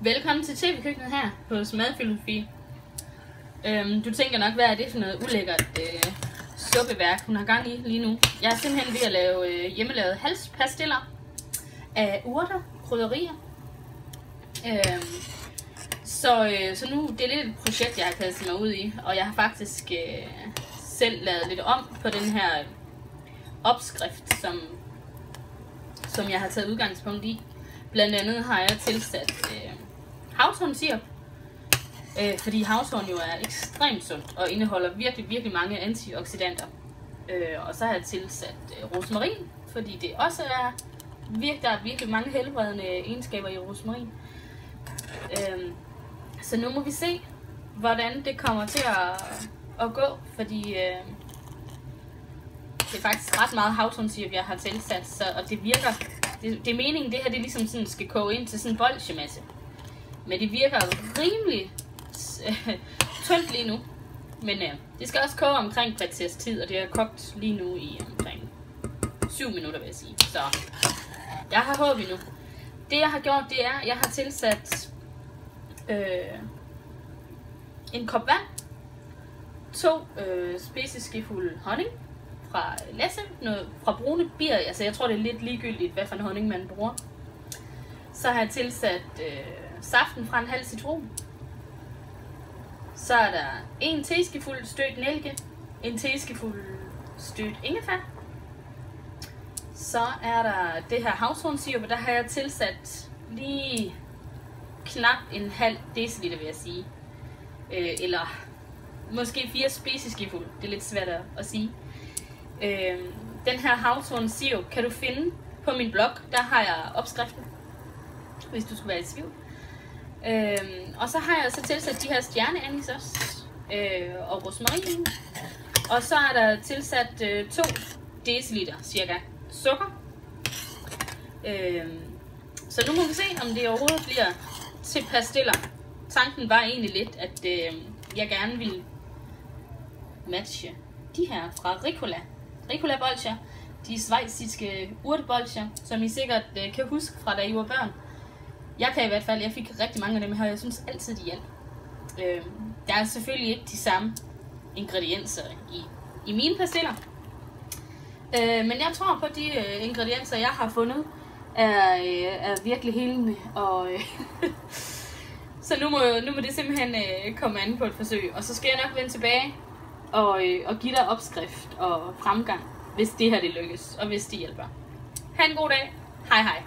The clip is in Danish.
Velkommen til TV-køkkenet her på Madfilosofi. Du tænker nok, hvad er det for noget ulækkert suppeværk, hun har gang i lige nu. Jeg er simpelthen ved at lave hjemmelavet halspastiller af urter, krydderier. Så nu det er lidt et projekt, jeg har kastet mig ud i, og jeg har faktisk selv lavet lidt om på den her opskrift, som jeg har taget udgangspunkt i. Blandt andet har jeg tilsat havtornsirup, fordi havtorn jo er ekstremt sundt og indeholder virkelig mange antioxidanter. Og så har jeg tilsat rosmarin, fordi det også der er virkelig mange helbredende egenskaber i rosmarin. Så nu må vi se, hvordan det kommer til at gå, fordi det er faktisk ret meget havtornsirup, jeg har tilsat, og det virker. Det er meningen, det her det ligesom sådan skal koge ind til sådan en bolsjemasse. Men det virker rimelig tyndt lige nu. Men det skal også koge omkring et kvarters tid, og det er kogt lige nu i omkring 7 minutter, vil jeg sige. Så jeg har håb endnu. Det jeg har gjort, det er, at jeg har tilsat en kop vand, 2 spiseskefulde honning fra Læsse, noget fra brune bier, altså jeg tror det er lidt ligegyldigt, hvad for en honning man bruger. Så har jeg tilsat saften fra en halv citron. Så er der 1 teskefuld stødt nellike, 1 teskefuld stødt ingefær. Så er der det her havtornsirup, og der har jeg tilsat lige knap en halv deciliter, vil jeg sige. Eller måske 4 spiseskefulde, det er lidt svært at sige. Den her havtornsirup kan du finde på min blog, der har jeg opskriften, hvis du skulle være i tvivl. Og så har jeg så tilsat de her stjerneanis også, og rosmarin. Og så er der tilsat 2 deciliter cirka sukker. Så nu må vi se, om det overhovedet bliver til pastiller. Tanken var egentlig lidt, at jeg gerne ville matche de her fra Ricola bolcher, de schweiziske urtebolcher, som I sikkert kan huske fra da I var børn. Jeg kan i hvert fald, jeg fik rigtig mange af dem her, og jeg synes altid de hjalp. Der er selvfølgelig ikke de samme ingredienser i mine pastiller. Men jeg tror på, at de ingredienser, jeg har fundet, er virkelig helende. Og så nu må det simpelthen komme an på et forsøg. Og så skal jeg nok vende tilbage og give dig opskrift og fremgang, hvis det her det lykkes, og hvis det hjælper. Ha' en god dag. Hej hej.